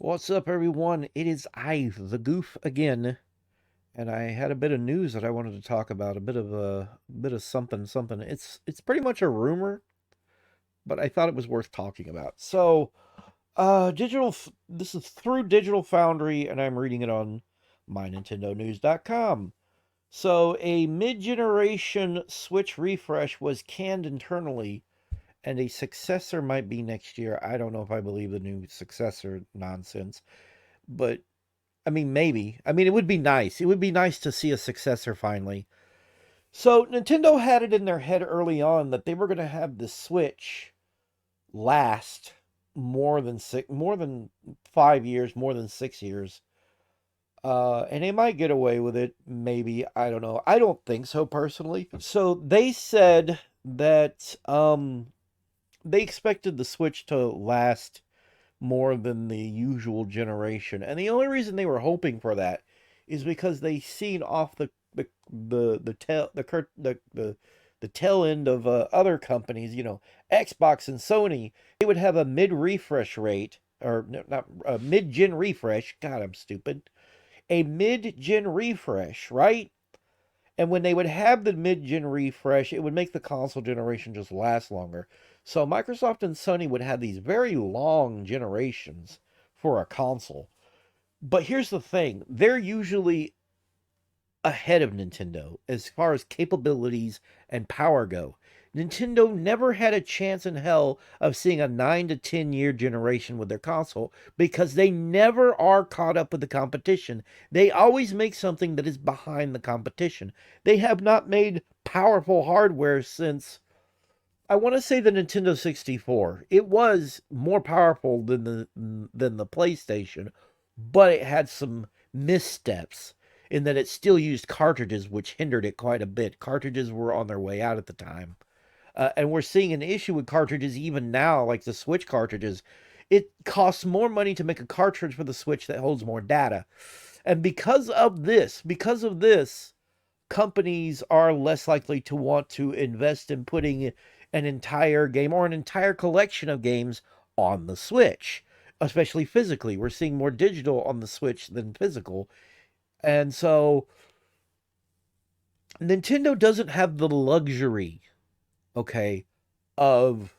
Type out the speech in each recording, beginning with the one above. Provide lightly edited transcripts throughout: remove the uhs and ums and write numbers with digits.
What's up, everyone? It is I, the Goof, again, and I had a bit of news that I wanted to talk about. A bit of something. It's pretty much a rumor, but I thought it was worth talking about. This is through Digital Foundry, and I'm reading it on mynintendonews.com. So, a mid-generation Switch refresh was canned internally, and a successor might be next year. I don't know if I believe the new successor nonsense, but I mean, maybe. I mean, it would be nice. It would be nice to see a successor finally. So, Nintendo had it in their head early on that they were going to have the Switch last more than 5 years, more than 6 years. And they might get away with it, maybe. I don't know. I don't think so personally. So they said that they expected the Switch to last more than the usual generation. And the only reason they were hoping for that is because they seen off the tail end of other companies, Xbox and Sony. They would have a mid refresh rate, or not a mid gen refresh. God, I'm stupid. A mid gen refresh, right? And when they would have the mid-gen refresh, it would make the console generation just last longer. So Microsoft and Sony would have these very long generations for a console. But here's the thing, they're usually ahead of Nintendo as far as capabilities and power go. Nintendo never had a chance in hell of seeing a 9 to 10 year generation with their console because they never are caught up with the competition. They always make something that is behind the competition. They have not made powerful hardware since, I want to say, the Nintendo 64. It was more powerful than the PlayStation, but it had some missteps in that it still used cartridges, which hindered it quite a bit. Cartridges were on their way out at the time. And we're seeing an issue with cartridges even now, like the Switch cartridges. It costs more money to make a cartridge for the Switch that holds more data. And because of this, companies are less likely to want to invest in putting an entire game or an entire collection of games on the Switch, especially physically. We're seeing more digital on the Switch than physical. And so Nintendo doesn't have the luxury, okay, of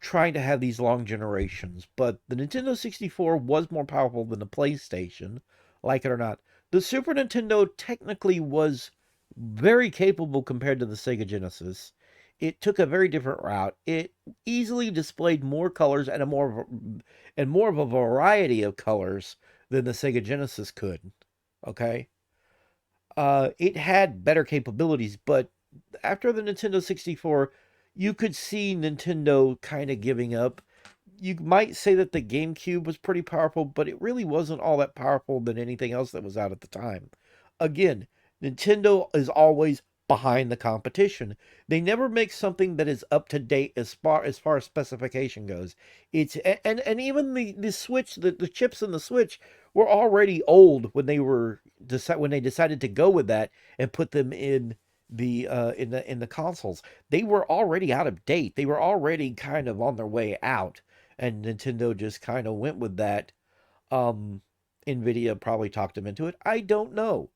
trying to have these long generations. But the Nintendo 64 was more powerful than the PlayStation, like it or not. The Super Nintendo technically was very capable compared to the Sega Genesis. It took a very different route. It easily displayed more colors and more of a variety of colors than the Sega Genesis could. Okay, it had better capabilities, but after the Nintendo 64, you could see Nintendo kind of giving up. You might say that the GameCube was pretty powerful, but it really wasn't all that powerful than anything else that was out at the time. Again, Nintendo is always behind the competition. They never make something that is up to date as far as specification goes. And even the Switch, the chips in the Switch were already old when they decided to go with that and put them in the consoles. They were already out of date. They were already kind of on their way out, and Nintendo just kind of went with that. Um, Nvidia probably talked them into it. I don't know.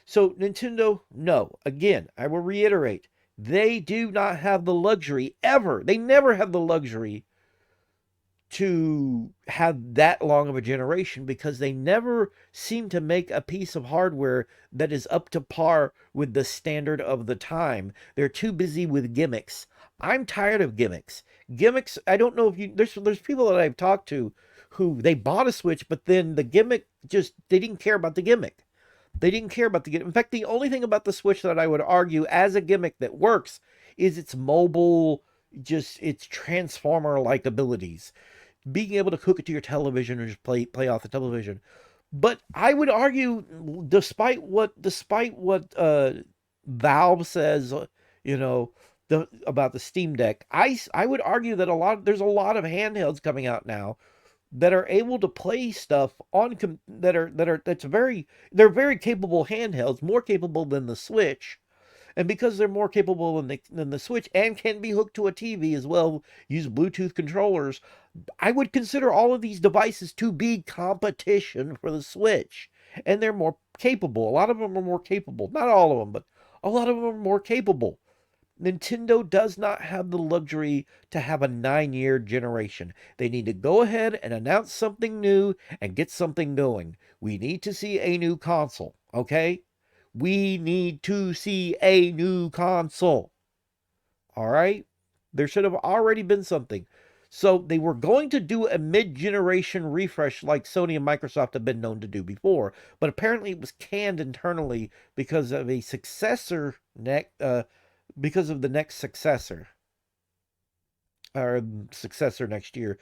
So Nintendo, no. Again, I will reiterate, they do not have the luxury ever. They never have the luxury to have that long of a generation because they never seem to make a piece of hardware that is up to par with the standard of the time. They're too busy with gimmicks. I'm tired of gimmicks. Gimmicks, I don't know if you there's people that I've talked to who they bought a Switch, but then the gimmick just they didn't care about the gimmick. They didn't care about the gimmick. In fact, the only thing about the Switch that I would argue as a gimmick that works is its mobile, just its transformer like abilities, being able to hook it to your television or just play off the television. But I would argue, despite what Valve says, you know, about the Steam Deck, I would argue that there's a lot of handhelds coming out now that are able to play stuff on that are that's very they're very capable handhelds, more capable than the Switch, And because they're more capable than the Switch and can be hooked to a TV as well, use Bluetooth controllers, I would consider all of these devices to be competition for the Switch. And they're more capable. A lot of them are more capable. Not all of them, but a lot of them are more capable. Nintendo does not have the luxury to have a 9-year generation. They need to go ahead and announce something new and get something going. We need to see a new console, okay? We need to see a new console. All right? There should have already been something. So they were going to do a mid-generation refresh like Sony and Microsoft have been known to do before, but apparently it was canned internally because of a successor because of the next successor or successor next year.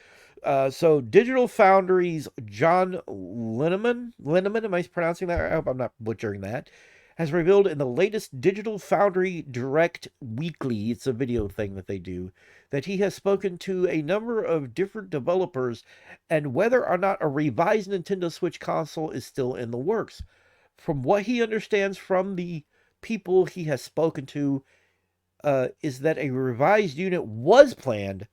So Digital Foundry's John Linneman, am I pronouncing that right? I hope I'm not butchering that, has revealed in the latest Digital Foundry Direct Weekly, it's a video thing that they do, that he has spoken to a number of different developers and whether or not a revised Nintendo Switch console is still in the works. From what he understands from the people he has spoken to, is that a revised unit was planned,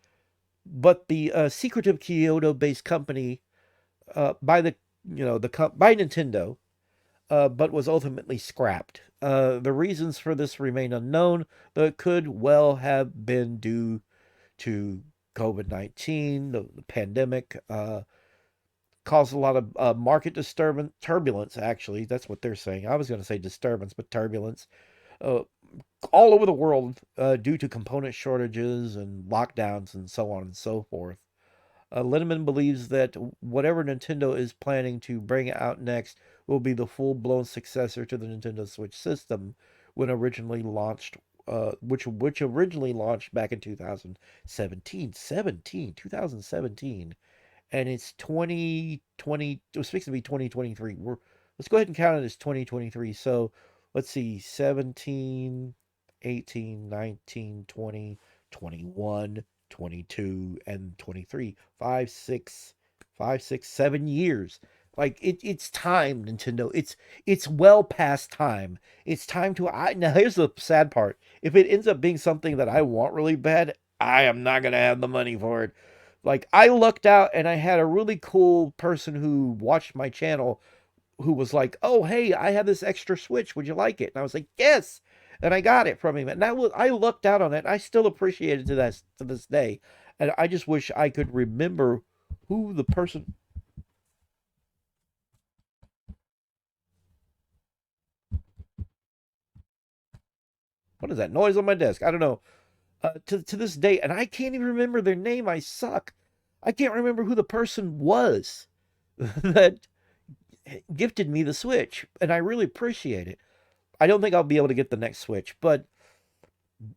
but the secretive Kyoto-based company by the by Nintendo, but was ultimately scrapped. The reasons for this remain unknown, though it could well have been due to COVID-19, the pandemic. Caused a lot of market turbulence. Actually, that's what they're saying. I was going to say disturbance, but turbulence. Uh, all over the world due to component shortages and lockdowns and so on and so forth. Linneman believes that whatever Nintendo is planning to bring out next will be the full-blown successor to the Nintendo Switch system when originally launched, which originally launched back in 2017, and it's 2020. It was fixed to be 2023. Let's go ahead and count it as 2023. So let's see, 17, 18, 19, 20, 21, 22, and 23. 7 years. Like it's time, Nintendo. It's well past time. It's time to. Now here's the sad part. If it ends up being something that I want really bad, I am not gonna have the money for it. Like I lucked out, and I had a really cool person who watched my channel who was like, "Oh, hey, I have this extra Switch. Would you like it?" And I was like, "Yes." And I got it from him, and I lucked out on it. I still appreciate it to this day, and I just wish I could remember who the person. What is that noise on my desk? I don't know. To this day, and I can't even remember their name. I suck. I can't remember who the person was that gifted me the Switch, and I really appreciate it. I don't think I'll be able to get the next Switch, but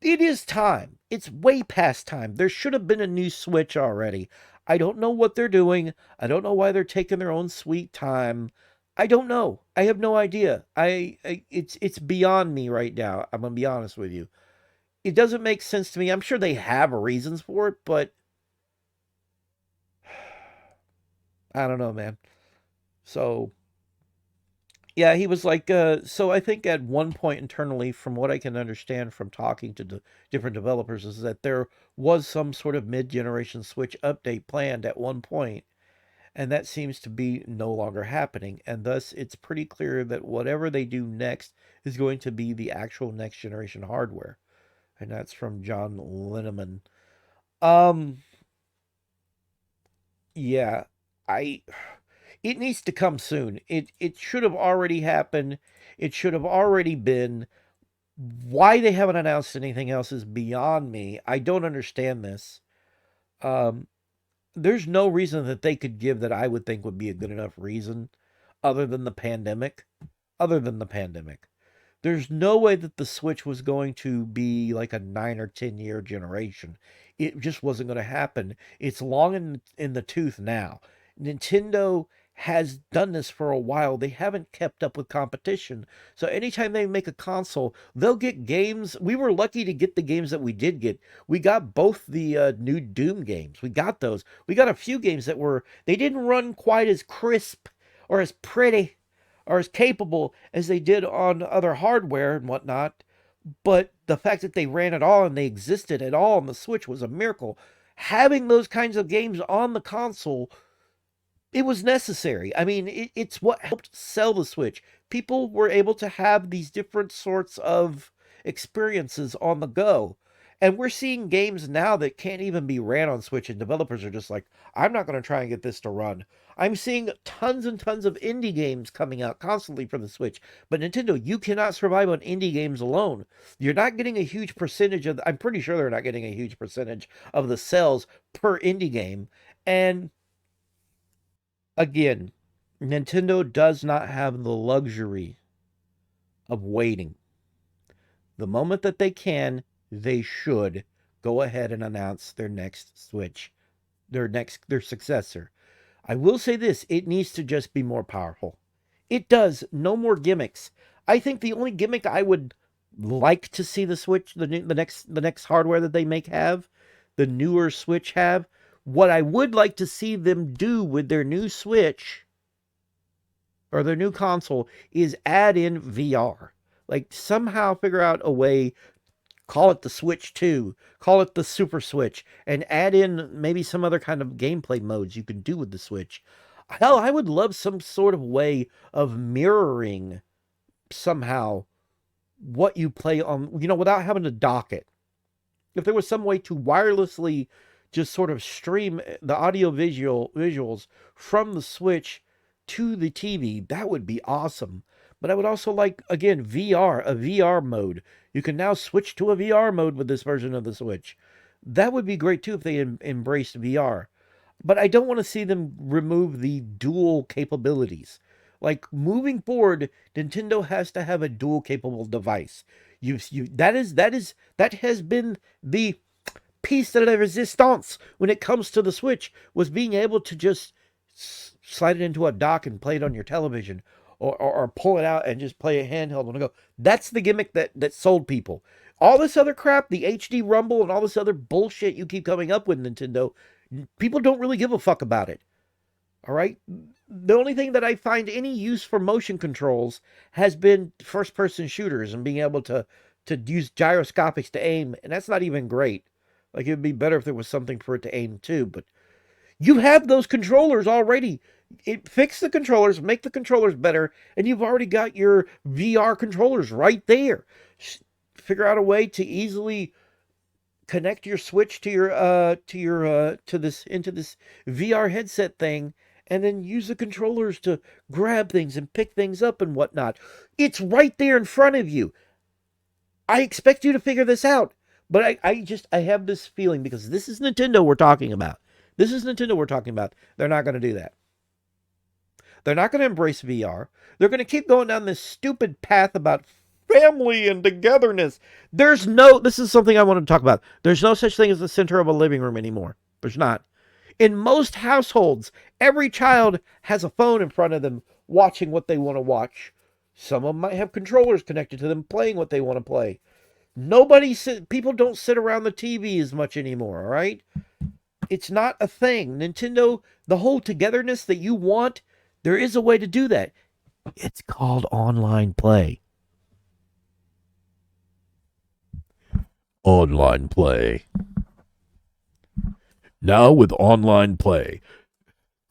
it is time. It's way past time. There should have been a new Switch already. I don't know what they're doing. I don't know why they're taking their own sweet time. I don't know. I have no idea. It's beyond me right now. I'm gonna be honest with you. It doesn't make sense to me. I'm sure they have reasons for it, but I don't know, man. So yeah, he was like, so I think at one point internally, from what I can understand from talking to the different developers, is that there was some sort of mid-generation Switch update planned at one point, and that seems to be no longer happening. And thus, it's pretty clear that whatever they do next is going to be the actual next generation hardware. And that's from John Linneman. Um, yeah, I it needs to come soon. It should have already happened. It should have already been. Why they haven't announced anything else is beyond me. I don't understand this. Um, there's no reason that they could give that I would think would be a good enough reason other than the pandemic. Other than the pandemic. There's no way that the Switch was going to be like a 9 or 10 year generation. It just wasn't going to happen. It's long in the tooth now. Nintendo has done this for a while. They haven't kept up with competition. So anytime they make a console, they'll get games. We were lucky to get the games that we did get. We got both the new Doom games. We got those. We got a few games that they didn't run quite as crisp or as pretty are as capable as they did on other hardware and whatnot, But the fact that they ran at all and they existed at all on the Switch was a miracle. Having those kinds of games on the console, it was necessary. I mean, it's what helped sell the Switch. People were able to have these different sorts of experiences on the go. And we're seeing games now that can't even be ran on Switch, and developers are just like, I'm not going to try and get this to run. I'm seeing tons and tons of indie games coming out constantly for the Switch. But Nintendo, you cannot survive on indie games alone. You're not getting a huge percentage of, I'm pretty sure they're not getting a huge percentage of the sales per indie game. And again, Nintendo does not have the luxury of waiting. The moment that they can, they should go ahead and announce their next Switch, their successor. I will say this, it needs to just be more powerful. It does, no more gimmicks. I think the only gimmick I would like to see the Switch, the next hardware that they make have, the newer Switch have, what I would like to see them do with their new Switch or their new console is add in VR. Like somehow figure out a way, call it the Switch 2, call it the Super Switch, and add in maybe some other kind of gameplay modes you can do with the Switch. Hell, I would love some sort of way of mirroring somehow what you play on, without having to dock it. If there was some way to wirelessly just sort of stream the audio visuals from the Switch to the TV, that would be awesome. But I would also like, again, a VR mode. You can now switch to a VR mode with this version of the Switch. That would be great too if they embraced VR. But I don't want to see them remove the dual capabilities. Like moving forward, Nintendo has to have a dual capable device. That has been the piece de la resistance when it comes to the Switch, was being able to just slide it into a dock and play it on your television, or pull it out and just play a handheld on the go. That's the gimmick that sold people. All this other crap, the HD Rumble and all this other bullshit you keep coming up with, Nintendo, people don't really give a fuck about it. All right? The only thing that I find any use for motion controls has been first person shooters and being able to use gyroscopics to aim, and that's not even great. Like, it would be better if there was something for it to aim too, but you have those controllers already. Fix the controllers, make the controllers better, and you've already got your VR controllers right there. Figure out a way to easily connect your Switch to this VR headset thing, and then use the controllers to grab things and pick things up and whatnot. It's right there in front of you. I expect you to figure this out. But I have this feeling, because this is Nintendo we're talking about. This is Nintendo we're talking about. They're not going to do that. They're not going to embrace VR. They're going to keep going down this stupid path about family and togetherness. This is something I want to talk about. There's no such thing as the center of a living room anymore. There's not. In most households, every child has a phone in front of them watching what they want to watch. Some of them might have controllers connected to them playing what they want to play. People don't sit around the TV as much anymore, all right? It's not a thing. Nintendo, the whole togetherness that you want, there is a way to do that. It's called online play. Online play. Now with online play.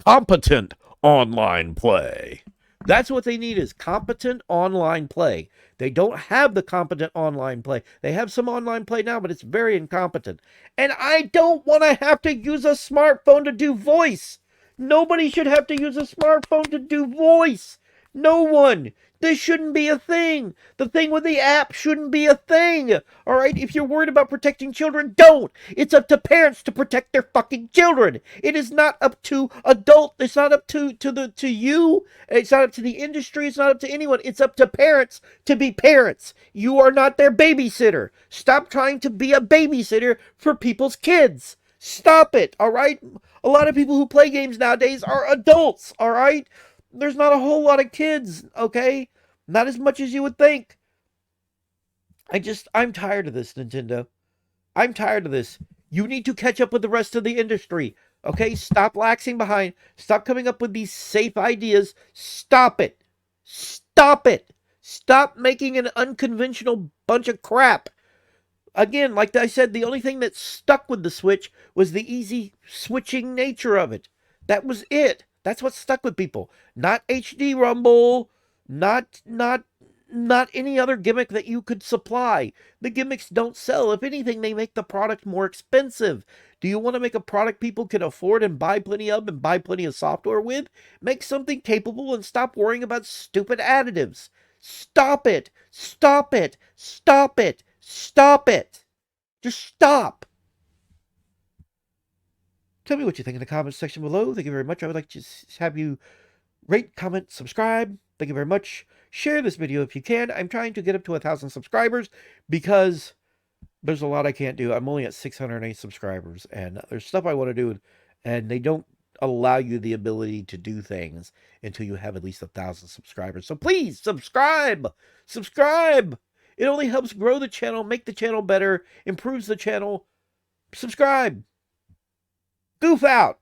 Competent online play. That's what they need, is competent online play. They don't have the competent online play. They have some online play now, but it's very incompetent. And I don't want to have to use a smartphone to do voice. Nobody should have to use a smartphone to do voice. No one. This shouldn't be a thing. The thing with the app shouldn't be a thing. All right? If you're worried about protecting children, don't. It's up to parents to protect their fucking children. It is not up to adult. It's not up to you. It's not up to the industry. It's not up to anyone. It's up to parents to be parents. You are not their babysitter. Stop trying to be a babysitter for people's kids. Stop it. All right? A lot of people who play games nowadays are adults. All right? There's not a whole lot of kids, okay? Not as much as you would think. I'm tired of this, Nintendo. I'm tired of this. You need to catch up with the rest of the industry, okay? Stop laxing behind. Stop coming up with these safe ideas. Stop it. Stop it. Stop making an unconventional bunch of crap. Again, like I said, the only thing that stuck with the Switch was the easy switching nature of it. That was it. That's what stuck with people. Not HD Rumble, not any other gimmick that you could supply. The gimmicks don't sell. If anything, they make the product more expensive. Do you want to make a product people can afford and buy plenty of and buy plenty of software with? Make something capable and stop worrying about stupid additives. Stop it. Stop it. Stop it. Stop it. Just stop. Tell me what you think in the comments section below. Thank you very much. I would like to have you rate, comment, subscribe. Thank you very much. Share this video if you can. I'm trying to get up to 1,000 subscribers because there's a lot I can't do. I'm only at 608 subscribers, and there's stuff I want to do, and they don't allow you the ability to do things until you have at least 1,000 subscribers. So please subscribe. Subscribe. It only helps grow the channel, make the channel better, improves the channel. Subscribe. Goof out.